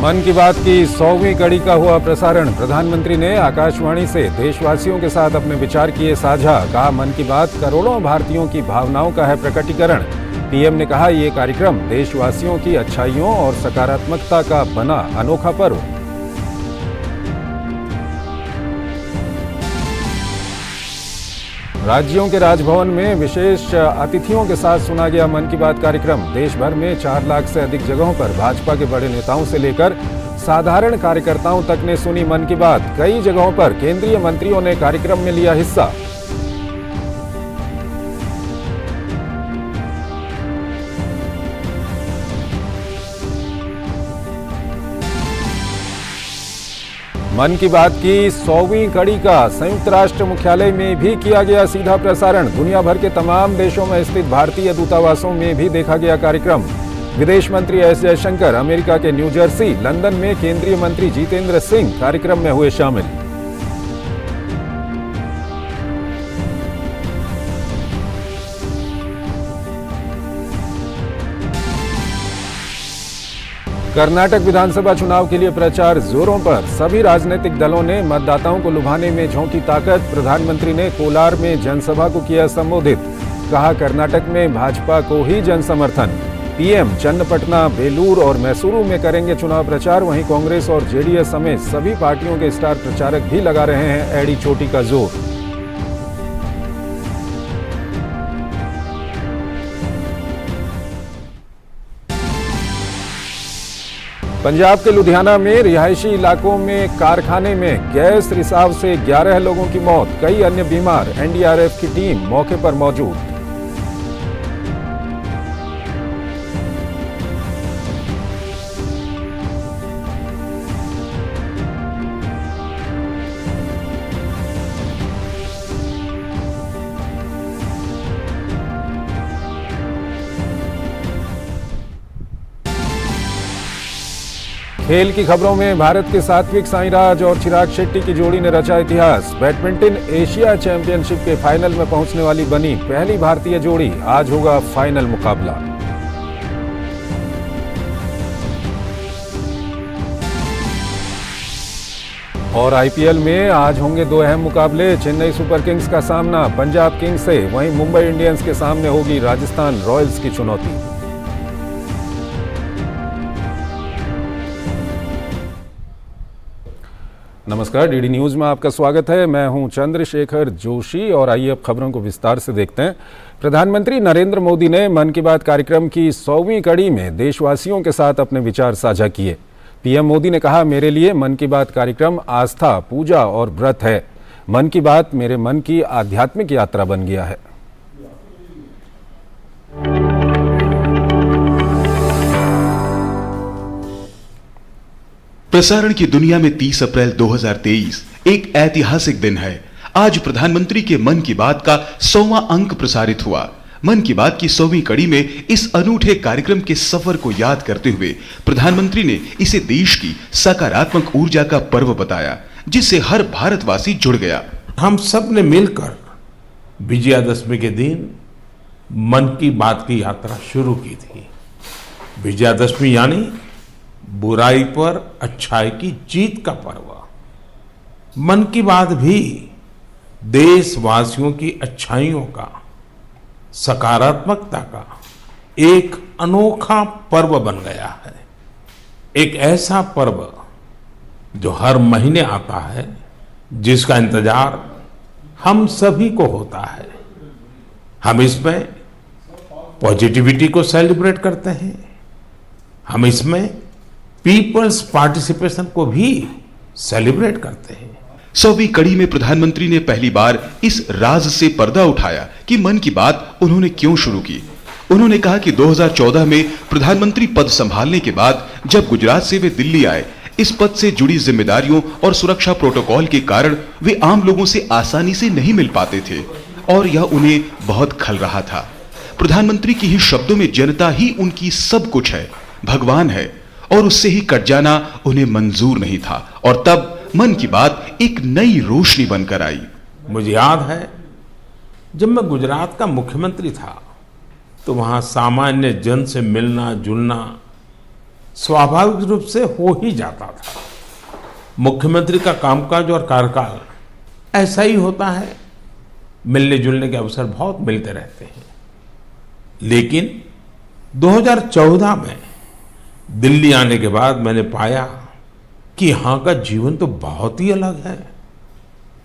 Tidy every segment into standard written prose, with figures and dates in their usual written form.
मन की बात की 100वीं कड़ी का हुआ प्रसारण। प्रधानमंत्री ने आकाशवाणी से देशवासियों के साथ अपने विचार किए साझा। कहा, मन की बात करोड़ों भारतीयों की भावनाओं का है प्रकटीकरण। पीएम ने कहा, ये कार्यक्रम देशवासियों की अच्छाइयों और सकारात्मकता का बना अनोखा पर्व। राज्यों के राजभवन में विशेष अतिथियों के साथ सुना गया मन की बात कार्यक्रम। देश भर में 4 लाख से अधिक जगहों पर भाजपा के बड़े नेताओं से लेकर साधारण कार्यकर्ताओं तक ने सुनी मन की बात। कई जगहों पर केंद्रीय मंत्रियों ने कार्यक्रम में लिया हिस्सा। मन की बात की 100वीं कड़ी का संयुक्त राष्ट्र मुख्यालय में भी किया गया सीधा प्रसारण। दुनिया भर के तमाम देशों में स्थित भारतीय दूतावासों में भी देखा गया कार्यक्रम। विदेश मंत्री एस जयशंकर अमेरिका के न्यू जर्सी, लंदन में केंद्रीय मंत्री जितेंद्र सिंह कार्यक्रम में हुए शामिल। कर्नाटक विधानसभा चुनाव के लिए प्रचार जोरों पर। सभी राजनीतिक दलों ने मतदाताओं को लुभाने में झोंकी ताकत। प्रधानमंत्री ने कोलार में जनसभा को किया संबोधित। कहा, कर्नाटक में भाजपा को ही जनसमर्थन। पीएम चन्नपटना, बेलूर और मैसूरू में करेंगे चुनाव प्रचार। वहीं कांग्रेस और जेडीएस समेत सभी पार्टियों के स्टार प्रचारक भी लगा रहे हैं एड़ी चोटी का जोर। पंजाब के लुधियाना में रिहायशी इलाकों में कारखाने में गैस रिसाव से 11 लोगों की मौत, कई अन्य बीमार। एनडीआरएफ की टीम मौके पर मौजूद। खेल की खबरों में भारत के सात्विक साईराज और चिराग शेट्टी की जोड़ी ने रचा इतिहास। बैडमिंटन एशिया चैंपियनशिप के फाइनल में पहुंचने वाली बनी पहली भारतीय जोड़ी। आज होगा फाइनल मुकाबला। और आईपीएल में आज होंगे 2 अहम मुकाबले। चेन्नई सुपर किंग्स का सामना पंजाब किंग्स से, वहीं मुंबई इंडियंस के सामने होगी राजस्थान रॉयल्स की चुनौती। नमस्कार, डीडी न्यूज में आपका स्वागत है। मैं हूं चंद्रशेखर जोशी और आइए अब खबरों को विस्तार से देखते हैं। प्रधानमंत्री नरेंद्र मोदी ने मन की बात कार्यक्रम की 100वीं कड़ी में देशवासियों के साथ अपने विचार साझा किए। पीएम मोदी ने कहा, मेरे लिए मन की बात कार्यक्रम आस्था, पूजा और व्रत है। मन की बात मेरे मन की आध्यात्मिक यात्रा बन गया है। प्रसारण की दुनिया में 30 अप्रैल 2023 एक ऐतिहासिक दिन है। आज प्रधानमंत्री के मन की बात का 100वां अंक प्रसारित हुआ। मन की बात की 100वीं कड़ी में इस अनूठे कार्यक्रम के सफर को याद करते हुए प्रधानमंत्री ने इसे देश की सकारात्मक ऊर्जा का पर्व बताया, जिससे हर भारतवासी जुड़ गया। हम सब ने मिलकर विजयादशमी के दिन मन की बात की यात्रा शुरू की थी। विजयादशमी यानी बुराई पर अच्छाई की जीत का पर्व। मन की बात भी देशवासियों की अच्छाइयों का, सकारात्मकता का एक अनोखा पर्व बन गया है। एक ऐसा पर्व जो हर महीने आता है, जिसका इंतजार हम सभी को होता है। हम इसमें पॉजिटिविटी को सेलिब्रेट करते हैं। हम इसमें पीपल्स पार्टिसिपेशन को भी सेलिब्रेट करते हैं। 100वीं कड़ी में प्रधानमंत्री ने पहली बार इस राज से पर्दा उठाया कि मन की बात उन्होंने क्यों शुरू की। उन्होंने कहा कि 2014 में प्रधानमंत्री पद संभालने के बाद जब गुजरात से वे दिल्ली आए, इस पद से जुड़ी जिम्मेदारियों और सुरक्षा प्रोटोकॉल के कारण वे आम लोगों से आसानी से नहीं मिल पाते थे और यह उन्हें बहुत खल रहा था। प्रधानमंत्री के ही शब्दों में जनता ही उनकी सब कुछ है, भगवान है, और उससे ही कट जाना उन्हें मंजूर नहीं था। और तब मन की बात एक नई रोशनी बनकर आई। मुझे याद है, जब मैं गुजरात का मुख्यमंत्री था तो वहां सामान्य जन से मिलना जुलना स्वाभाविक रूप से हो ही जाता था। मुख्यमंत्री का कामकाज और कार्यकाल ऐसा ही होता है, मिलने जुलने के अवसर बहुत मिलते रहते हैं। लेकिन 2014 में दिल्ली आने के बाद मैंने पाया कि यहाँ का जीवन तो बहुत ही अलग है।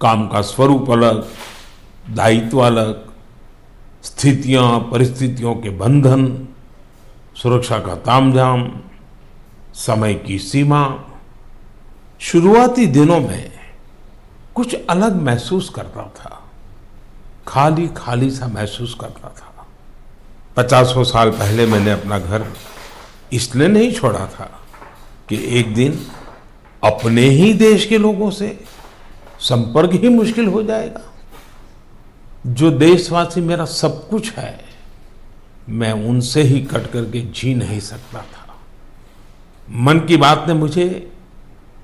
काम का स्वरूप अलग, दायित्व अलग, स्थितियां परिस्थितियों के बंधन, सुरक्षा का तामझाम, समय की सीमा। शुरुआती दिनों में कुछ अलग महसूस करता था, खाली खाली सा महसूस करता था। 50 साल पहले मैंने अपना घर इसलिए नहीं छोड़ा था कि एक दिन अपने ही देश के लोगों से संपर्क ही मुश्किल हो जाएगा। जो देशवासी मेरा सब कुछ है, मैं उनसे ही कट करके जी नहीं सकता था। मन की बात ने मुझे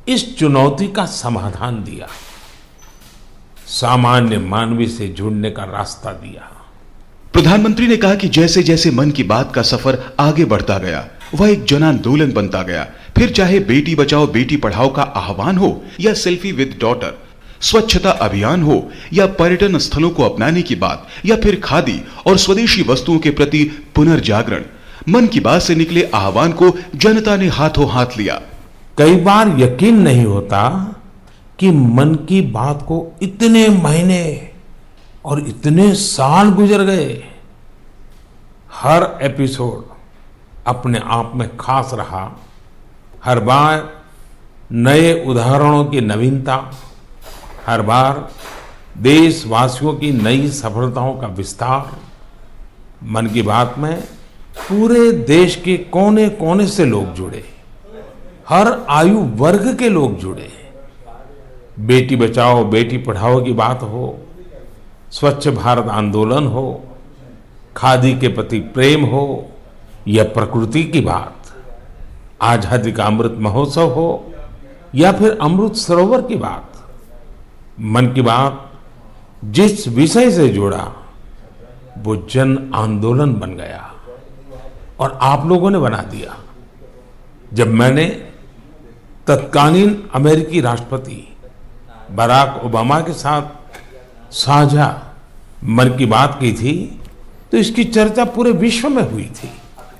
इस चुनौती का समाधान दिया, सामान्य मानवी से जुड़ने का रास्ता दिया। प्रधानमंत्री ने कहा कि जैसे जैसे मन की बात का सफर आगे बढ़ता गया, वह एक जन आंदोलन बनता गया। फिर चाहे बेटी बचाओ बेटी पढ़ाओ का आह्वान हो, या सेल्फी विद डॉटर, स्वच्छता अभियान हो, या पर्यटन स्थलों को अपनाने की बात, या फिर खादी और स्वदेशी वस्तुओं के प्रति पुनर्जागरण, मन की बात से निकले आह्वान को जनता ने हाथों हाथ लिया। कई बार यकीन नहीं होता कि मन की बात को इतने महीने और इतने साल गुजर गए। हर एपिसोड अपने आप में खास रहा। हर बार नए उदाहरणों की नवीनता, हर बार देशवासियों की नई सफलताओं का विस्तार। मन की बात में पूरे देश के कोने कोने से लोग जुड़े, हर आयु वर्ग के लोग जुड़े। बेटी बचाओ बेटी पढ़ाओ की बात हो, स्वच्छ भारत आंदोलन हो, खादी के प्रति प्रेम हो, या प्रकृति की बात, आजादी का अमृत महोत्सव हो, या फिर अमृत सरोवर की बात। मन की बात जिस विषय से जुड़ा वो जन आंदोलन बन गया और आप लोगों ने बना दिया। जब मैंने तत्कालीन अमेरिकी राष्ट्रपति बराक ओबामा के साथ साझा मन की बात की थी, तो इसकी चर्चा पूरे विश्व में हुई थी।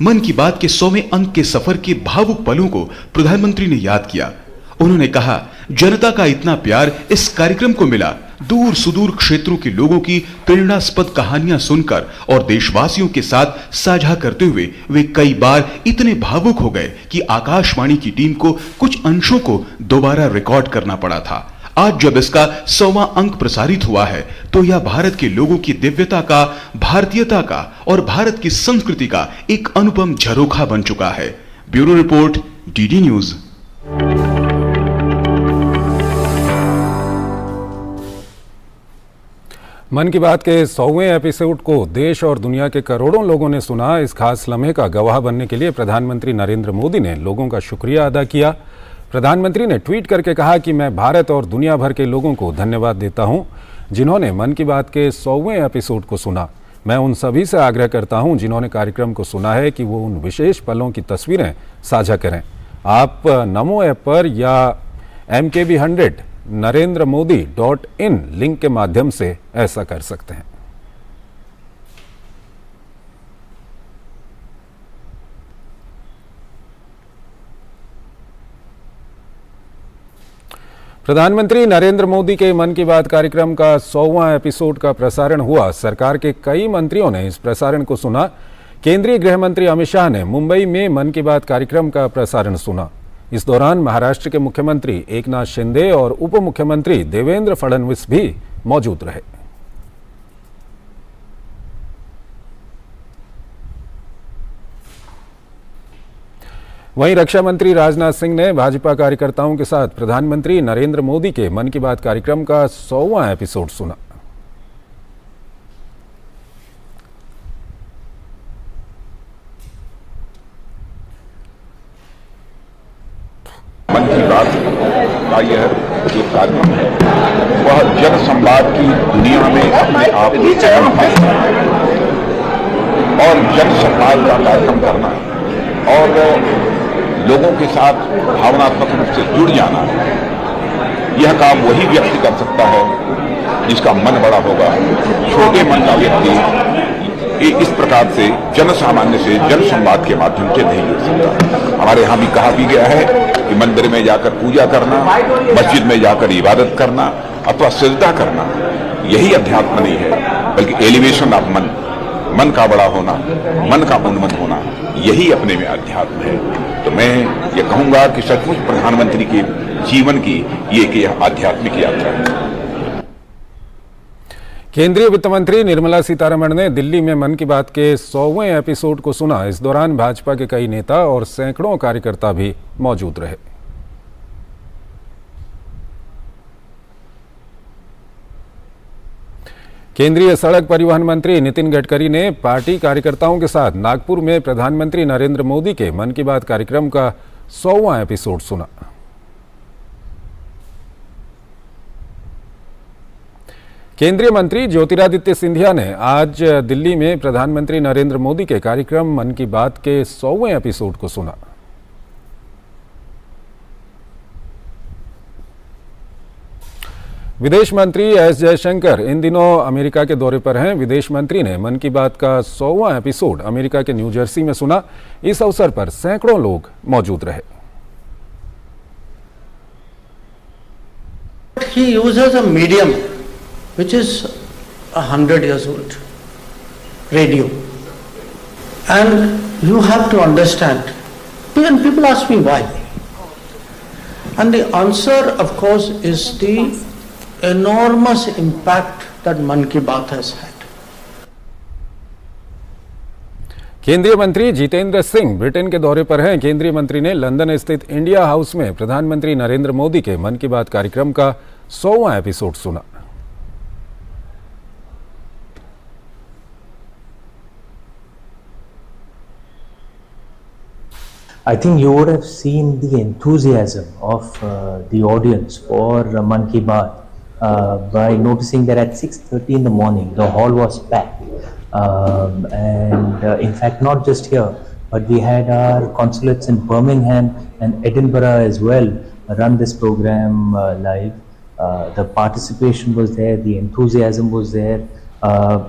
मन की बात के 100वें अंक के सफर के भावुक पलों को प्रधानमंत्री ने याद किया। उन्होंने कहा, जनता का इतना प्यार इस कार्यक्रम को मिला। दूर सुदूर क्षेत्रों के लोगों की प्रेरणास्पद कहानियां सुनकर और देशवासियों के साथ साझा करते हुए वे कई बार इतने भावुक हो गए कि आकाशवाणी की टीम को कुछ अंशों को दोबारा रिकॉर्ड करना पड़ा था। आज जब इसका 100वां अंक प्रसारित हुआ है, तो यह भारत के लोगों की दिव्यता का, भारतीयता का और भारत की संस्कृति का एक अनुपम झरोखा बन चुका है। Bureau report, DD news. मन की बात के 100वें एपिसोड को देश और दुनिया के करोड़ों लोगों ने सुना। इस खास लम्हे का गवाह बनने के लिए प्रधानमंत्री नरेंद्र मोदी ने लोगों का शुक्रिया अदा किया। प्रधानमंत्री ने ट्वीट करके कहा कि मैं भारत और दुनिया भर के लोगों को धन्यवाद देता हूं, जिन्होंने मन की बात के 100वें एपिसोड को सुना। मैं उन सभी से आग्रह करता हूं जिन्होंने कार्यक्रम को सुना है कि वो उन विशेष पलों की तस्वीरें साझा करें। आप नमो ऐप पर या MKB100 NarendraModi.in लिंक के माध्यम से ऐसा कर सकते हैं। प्रधानमंत्री नरेंद्र मोदी के मन की बात कार्यक्रम का 100वां एपिसोड का प्रसारण हुआ। सरकार के कई मंत्रियों ने इस प्रसारण को सुना। केंद्रीय गृह मंत्री अमित शाह ने मुंबई में मन की बात कार्यक्रम का प्रसारण सुना। इस दौरान महाराष्ट्र के मुख्यमंत्री एकनाथ शिंदे और उप मुख्यमंत्री देवेंद्र फडणवीस भी मौजूद रहे। वहीं रक्षा मंत्री राजनाथ सिंह ने भाजपा कार्यकर्ताओं के साथ प्रधानमंत्री नरेंद्र मोदी के मन की बात कार्यक्रम का 100वां एपिसोड सुना। मन की बात का यह जो कार्यक्रम है वह जन संवाद की दुनिया में अपने आप को और जन संवाद का कार्यक्रम करना और लोगों के साथ भावनात्मक रूप से जुड़ जाना, यह काम वही व्यक्ति कर सकता है जिसका मन बड़ा होगा। छोटे मन का व्यक्ति इस प्रकार से जन सामान्य से जन संवाद के माध्यम से नहीं जुड़ सकता। हमारे यहाँ भी कहा भी गया है कि मंदिर में जाकर पूजा करना, मस्जिद में जाकर इबादत करना अथवा सिजदा करना, यही अध्यात्म नहीं है, बल्कि एलिवेशन ऑफ मन, मन का बड़ा होना, मन का उन्मत्त होना, यही अपने में अध्यात्म है। तो मैं ये कहूंगा कि सचमुच प्रधानमंत्री के जीवन की यह आध्यात्मिक यात्रा है। केंद्रीय वित्त मंत्री निर्मला सीतारमण ने दिल्ली में मन की बात के 100वें एपिसोड को सुना। इस दौरान भाजपा के कई नेता और सैकड़ों कार्यकर्ता भी मौजूद रहे। केंद्रीय सड़क परिवहन मंत्री नितिन गडकरी ने पार्टी कार्यकर्ताओं के साथ नागपुर में प्रधानमंत्री नरेंद्र मोदी के मन की बात कार्यक्रम का 100वां एपिसोड सुना। केंद्रीय मंत्री ज्योतिरादित्य सिंधिया ने आज दिल्ली में प्रधानमंत्री नरेंद्र मोदी के कार्यक्रम मन की बात के 100वें एपिसोड को सुना। विदेश मंत्री एस जयशंकर इन दिनों अमेरिका के दौरे पर हैं। विदेश मंत्री ने मन की बात का 100वां एपिसोड अमेरिका के न्यू जर्सी में सुना। इस अवसर पर सैकड़ों लोग मौजूद रहे। He uses a medium which is 100 years old, radio. And you have to understand, even people ask me why. And the answer, of course, is the enormous impact that Man Ki Baat has had. केंद्रीय मंत्री Jitendra Singh Britain के दौरे पर हैं। केंद्रीय मंत्री ने London स्थित इंडिया हाउस में प्रधानमंत्री नरेंद्र मोदी के मन की बात कार्यक्रम का 100वां एपिसोड सुना। I think you would have seen the enthusiasm of the audience for Man Ki Baat by noticing that at 6:30 in the morning the hall was packed, and in fact not just here, but we had our consulates in Birmingham and Edinburgh as well run this program live. The participation was there, the enthusiasm was there,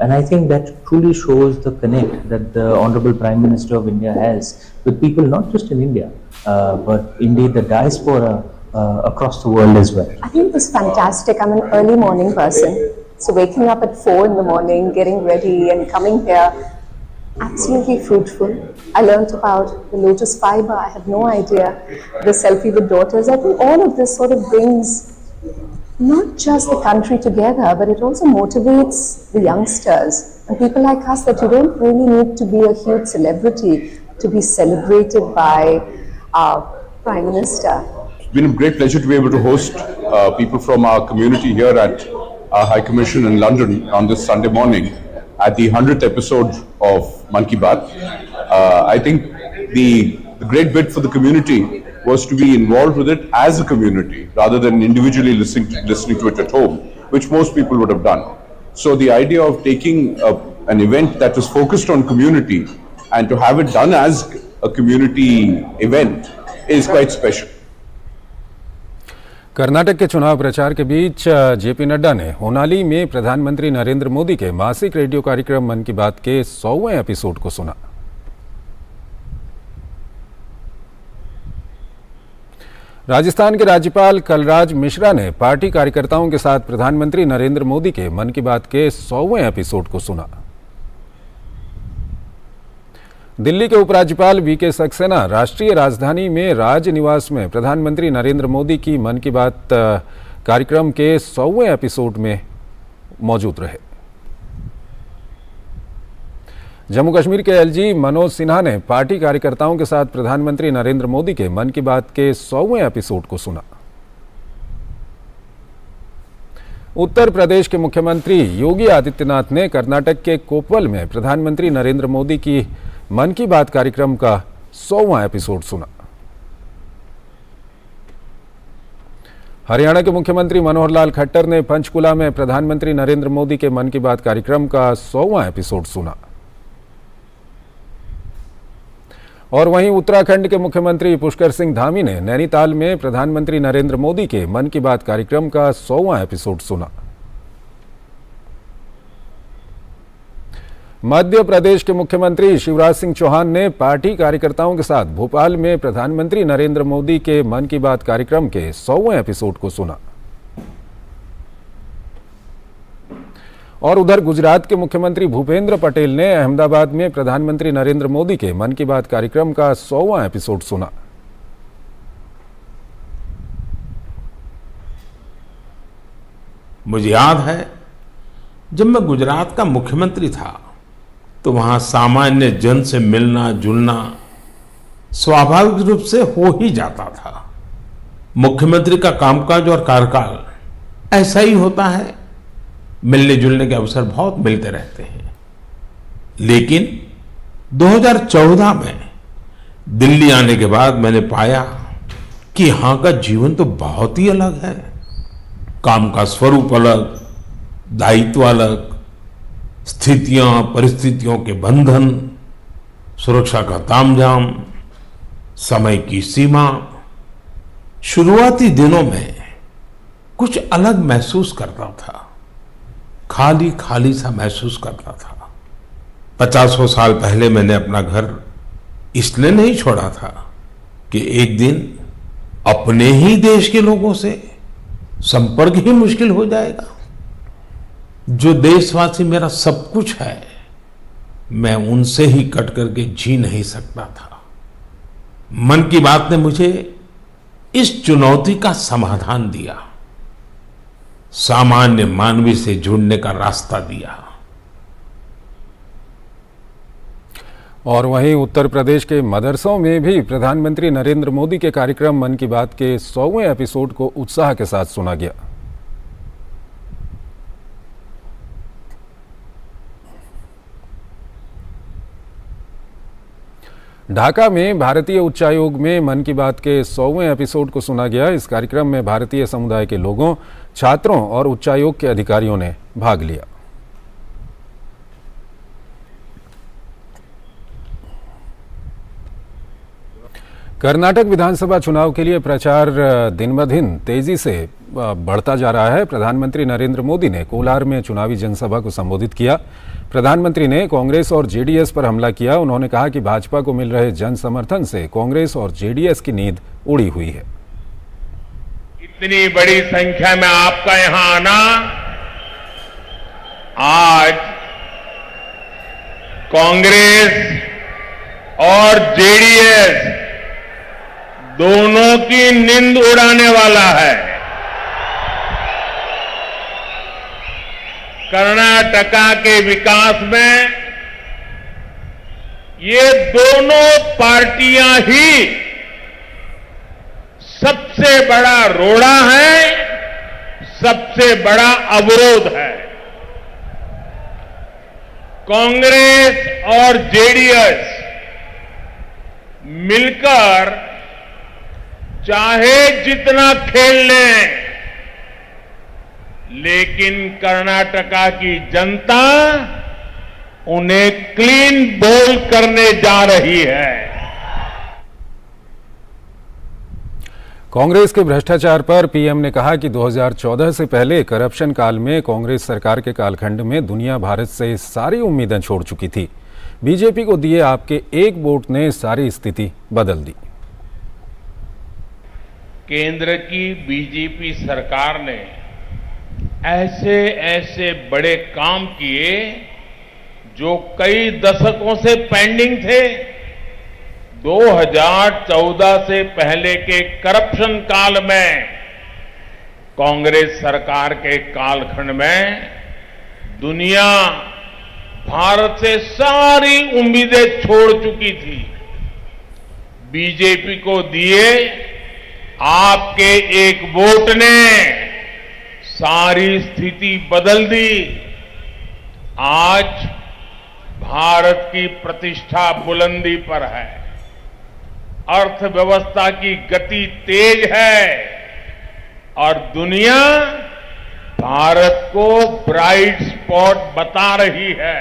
and I think that truly shows the connect that the Honorable Prime Minister of India has with people not just in India, but indeed the diaspora across the world as well. I think it was fantastic. I'm an early morning person, so waking up at 4 in the morning, getting ready and coming here, absolutely fruitful. I learnt about the lotus fiber. I had no idea. The selfie with daughters. I think all of this sort of brings not just the country together, but it also motivates the youngsters and people like us that you don't really need to be a huge celebrity to be celebrated by our Prime Minister. It's been a great pleasure to be able to host people from our community here at our High Commission in London on this Sunday morning at the 100th episode of Man Ki Baat. I think the great bit for the community was to be involved with it as a community rather than individually listening to it at home, which most people would have done. So the idea of taking an event that was focused on community and to have it done as a community event is quite special. Karnataka के चुनाव प्रचार के बीच JP Nadda ने होनाली में प्रधानमंत्री नरेंद्र मोदी के मासिक radio कार्यक्रम मन की बात के 100वें एपिसोड को सुना। राजस्थान के राज्यपाल कलराज मिश्रा ने पार्टी कार्यकर्ताओं के साथ प्रधानमंत्री नरेंद्र मोदी के मन की बात के 100वें एपिसोड को सुना। दिल्ली के उपराज्यपाल वीके सक्सेना राष्ट्रीय राजधानी में राजनिवास में प्रधानमंत्री नरेंद्र मोदी की मन की बात कार्यक्रम के 100वें एपिसोड में मौजूद रहे। जम्मू कश्मीर के एलजी मनोज सिन्हा ने पार्टी कार्यकर्ताओं के साथ प्रधानमंत्री नरेंद्र मोदी के मन की बात के 100वें एपिसोड को सुना। उत्तर प्रदेश के मुख्यमंत्री योगी आदित्यनाथ ने कर्नाटक के कोप्पल में प्रधानमंत्री नरेंद्र मोदी की मन की बात कार्यक्रम का 100वां एपिसोड सुना। हरियाणा के मुख्यमंत्री मनोहर लाल खट्टर ने पंचकुला में प्रधानमंत्री नरेंद्र मोदी के मन की बात कार्यक्रम का 100वां एपिसोड सुना। और वहीं उत्तराखंड के मुख्यमंत्री पुष्कर सिंह धामी ने नैनीताल में प्रधानमंत्री नरेंद्र मोदी के मन की बात कार्यक्रम का 100वां एपिसोड सुना। मध्य प्रदेश के मुख्यमंत्री शिवराज सिंह चौहान ने पार्टी कार्यकर्ताओं के साथ भोपाल में प्रधानमंत्री नरेंद्र मोदी के मन की बात कार्यक्रम के 100वें एपिसोड को सुना। और उधर गुजरात के मुख्यमंत्री भूपेंद्र पटेल ने अहमदाबाद में प्रधानमंत्री नरेंद्र मोदी के मन की बात कार्यक्रम का 100वां एपिसोड सुना। मुझे याद है जब मैं गुजरात का मुख्यमंत्री था तो वहां सामान्य जन से मिलना जुलना स्वाभाविक रूप से हो ही जाता था। मुख्यमंत्री का कामकाज और कार्यकाल ऐसा ही होता है, मिलने जुलने के अवसर बहुत मिलते रहते हैं। लेकिन 2014 में दिल्ली आने के बाद मैंने पाया कि यहां का जीवन तो बहुत ही अलग है। काम का स्वरूप अलग, दायित्व अलग, स्थितियां परिस्थितियों के बंधन, सुरक्षा का तामझाम, समय की सीमा। शुरुआती दिनों में कुछ अलग महसूस करता था, खाली खाली सा महसूस करता था। 50 साल पहले मैंने अपना घर इसलिए नहीं छोड़ा था कि एक दिन अपने ही देश के लोगों से संपर्क ही मुश्किल हो जाएगा। जो देशवासी मेरा सब कुछ है, मैं उनसे ही कट करके जी नहीं सकता था। मन की बात ने मुझे इस चुनौती का समाधान दिया, सामान्य मानवी से जुड़ने का रास्ता दिया। और वहीं उत्तर प्रदेश के मदरसों में भी प्रधानमंत्री नरेंद्र मोदी के कार्यक्रम मन की बात के 100वें एपिसोड को उत्साह के साथ सुना गया। ढाका में भारतीय उच्चायोग में मन की बात के 100वें एपिसोड को सुना गया। इस कार्यक्रम में भारतीय समुदाय के लोगों, छात्रों और उच्चायोग के अधिकारियों ने भाग लिया। कर्नाटक विधानसभा चुनाव के लिए प्रचार दिन ब दिन तेजी से बढ़ता जा रहा है। प्रधानमंत्री नरेंद्र मोदी ने कोलार में चुनावी जनसभा को संबोधित किया। प्रधानमंत्री ने कांग्रेस और जेडीएस पर हमला किया। उन्होंने कहा कि भाजपा को मिल रहे जन समर्थन से कांग्रेस और जेडीएस की नींद उड़ी हुई है। इतनी बड़ी संख्या में आपका यहां आना आज कांग्रेस और जेडीएस दोनों की नींद उड़ाने वाला है। कर्नाटका के विकास में ये दोनों पार्टियां ही सबसे बड़ा रोड़ा है, सबसे बड़ा अवरोध है। कांग्रेस और जेडीएस मिलकर चाहे जितना खेल लें, लेकिन कर्नाटका की जनता उन्हें क्लीन बोल करने जा रही है। कांग्रेस के भ्रष्टाचार पर पीएम ने कहा कि 2014 से पहले करप्शन काल में कांग्रेस सरकार के कालखंड में दुनिया भारत से सारी उम्मीदें छोड़ चुकी थी। बीजेपी को दिए आपके एक वोट ने सारी स्थिति बदल दी। केंद्र की बीजेपी सरकार ने ऐसे ऐसे बड़े काम किए जो कई दशकों से पेंडिंग थे। 2014 से पहले के करप्शन काल में कांग्रेस सरकार के कालखंड में दुनिया भारत से सारी उम्मीदें छोड़ चुकी थी। बीजेपी को दिए आपके एक वोट ने सारी स्थिति बदल दी। आज भारत की प्रतिष्ठा बुलंदी पर है, अर्थव्यवस्था की गति तेज है और दुनिया भारत को ब्राइट स्पॉट बता रही है।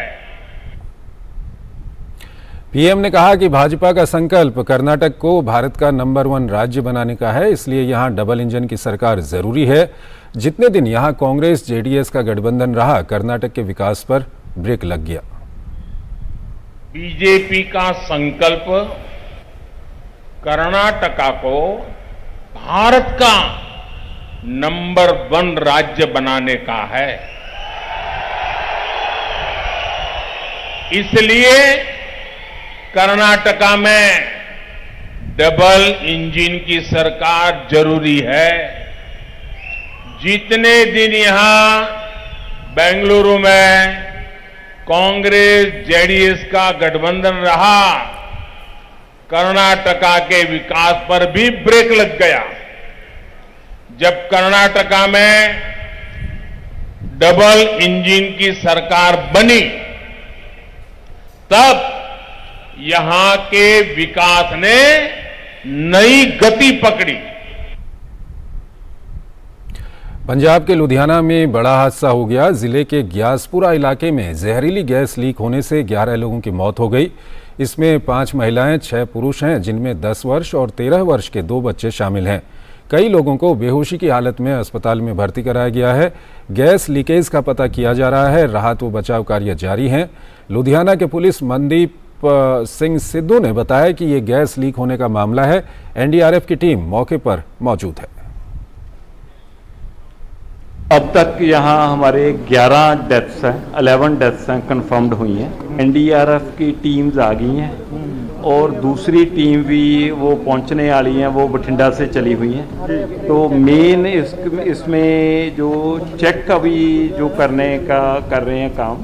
पीएम ने कहा कि भाजपा का संकल्प कर्नाटक को भारत का नंबर 1 राज्य बनाने का है, इसलिए यहां डबल इंजन की सरकार जरूरी है। जितने दिन यहां कांग्रेस जेडीएस का गठबंधन रहा, कर्नाटक के विकास पर ब्रेक लग गया। बीजेपी का संकल्प कर्नाटका को भारत का नंबर 1 राज्य बनाने का है। इसलिए कर्नाटका में डबल इंजन की सरकार जरूरी है। जितने दिन यहां बेंगलुरु में कांग्रेस जेडीएस का गठबंधन रहा, कर्नाटका के विकास पर भी ब्रेक लग गया। जब कर्नाटका में डबल इंजन की सरकार बनी, तब यहां के विकास ने नई गति पकड़ी। पंजाब के लुधियाना में बड़ा हादसा हो गया। जिले के ग्यासपुरा इलाके में जहरीली गैस लीक होने से 11 लोगों की मौत हो गई। इसमें 5 महिलाएं, 6 पुरुष हैं, जिनमें 10 वर्ष और 13 वर्ष के 2 बच्चे शामिल हैं। कई लोगों को बेहोशी की हालत में अस्पताल में भर्ती कराया गया है। गैस लीकेज का पता किया जा रहा है। राहत व बचाव कार्य जारी हैं। लुधियाना के पुलिस मनदीप सिंह सिद्धू ने बताया कि ये गैस लीक होने का मामला है। एनडीआरएफ की टीम मौके पर मौजूद है। अब तक यहाँ हमारे 11 डेथ्स हैं, 11 डेथ्स हैं कंफर्म्ड हुई हैं। एनडीआरएफ की टीम्स आ गई हैं और दूसरी टीम भी वो पहुंचने वाली हैं, वो बठिंडा से चली हुई हैं। तो मेन इसमें जो चेक अभी जो कर रहे हैं काम,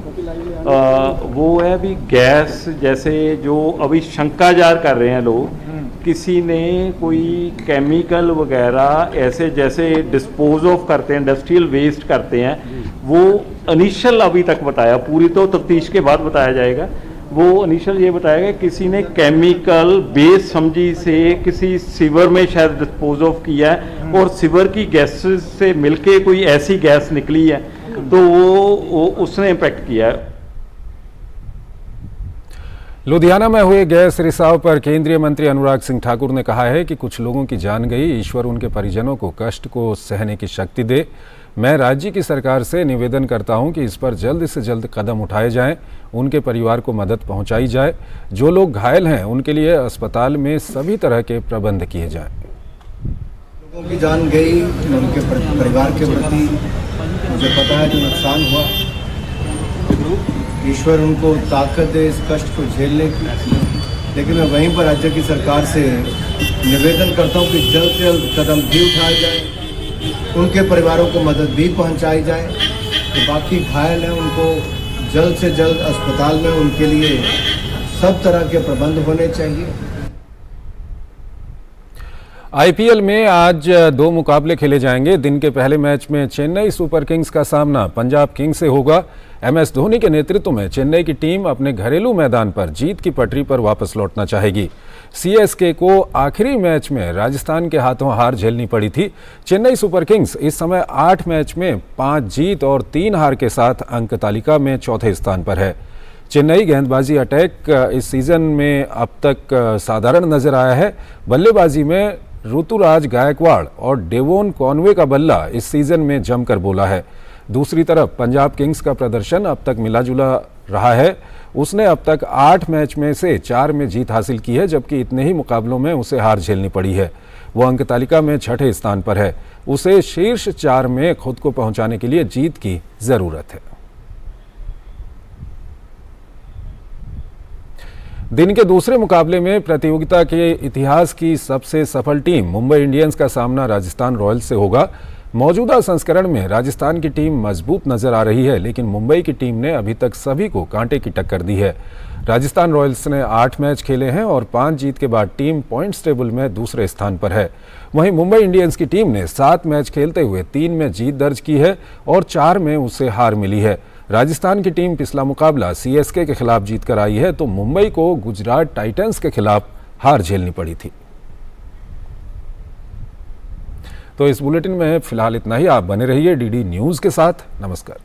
वो है अभी गैस, जैसे जो अभी शंका जार कर रहे हैं लोग, किसी ने कोई केमिकल वगैरह ऐसे जैसे डिस्पोज ऑफ करते हैं, इंडस्ट्रियल वेस्ट करते हैं, वो इनिशियल अभी तक बताया, पूरी तो तफ्तीश के बाद बताया जाएगा। वो इनिशियल ये बताया कि किसी ने केमिकल बेस समझी से किसी सीवर में शायद डिस्पोज ऑफ किया है और सीवर की गैस से मिलके कोई ऐसी गैस निकली है, तो वो उसने इम्पैक्ट किया है। लुधियाना में हुए गैस रिसाव पर केंद्रीय मंत्री अनुराग सिंह ठाकुर ने कहा है कि कुछ लोगों की जान गई, ईश्वर उनके परिजनों को कष्ट को सहने की शक्ति दे। मैं राज्य की सरकार से निवेदन करता हूं कि इस पर जल्द से जल्द कदम उठाए जाएं, उनके परिवार को मदद पहुंचाई जाए। जो लोग घायल हैं उनके लिए अस्पताल में सभी तरह के प्रबंध किए जाएं। लोगों की जान गई, उनके परिवार के प्रति मुझे पता है जो नुकसान हुआ, ईश्वर उनको ताकत दे इस कष्ट को झेलने की। लेकिन मैं वहीं पर राज्य की सरकार से निवेदन करता हूं कि जल्द से जल्द कदम भी उठाए जाए, उनके परिवारों को मदद भी पहुंचाई जाए। तो बाकी घायल हैं उनको जल्द से जल्द अस्पताल में उनके लिए सब तरह के प्रबंध होने चाहिए। आईपीएल में आज 2 मुकाबले खेले जाएंगे। दिन के पहले मैच में चेन्नई सुपर किंग्स का सामना पंजाब किंग्स से होगा। एमएस धोनी के नेतृत्व में चेन्नई की टीम अपने घरेलू मैदान पर जीत की पटरी पर वापस लौटना चाहेगी। सीएसके को आखिरी मैच में राजस्थान के हाथों हार झेलनी पड़ी थी। चेन्नई सुपर किंग्स इस समय 8 मैच में 5 जीत और 3 हार के साथ अंक तालिका में चौथे स्थान पर है। चेन्नई गेंदबाजी अटैक इस सीजन में अब तक साधारण नजर आया है। बल्लेबाजी में ऋतुराज गायकवाड़ और डेवोन कॉनवे का बल्ला इस सीजन में जमकर बोला है। दूसरी तरफ पंजाब किंग्स का प्रदर्शन अब तक मिला जुला रहा है। उसने अब तक 8 मैच में से 4 में जीत हासिल की है, जबकि इतने ही मुकाबलों में उसे हार झेलनी पड़ी है। वो अंक तालिका में 6ठे स्थान पर है। उसे शीर्ष 4 में खुद को पहुंचाने के लिए जीत की जरूरत है। दिन के दूसरे मुकाबले में प्रतियोगिता के इतिहास की सबसे सफल टीम मुंबई इंडियंस का सामना राजस्थान रॉयल्स से होगा। मौजूदा संस्करण में राजस्थान की टीम मजबूत नजर आ रही है, लेकिन मुंबई की टीम ने अभी तक सभी को कांटे की टक्कर दी है। राजस्थान रॉयल्स ने 8 मैच खेले हैं और 5 जीत के बाद टीम पॉइंट्स टेबल में दूसरे स्थान पर है। वहीं मुंबई इंडियंस की टीम ने 7 मैच खेलते हुए 3 में जीत दर्ज की है और 4 में उसे हार मिली है। राजस्थान की टीम पिछला मुकाबला सीएसके के खिलाफ जीतकर आई है, तो मुंबई को गुजरात टाइटंस के खिलाफ हार झेलनी पड़ी थी। तो इस बुलेटिन में फिलहाल इतना ही। आप बने रहिए डीडी न्यूज के साथ। नमस्कार।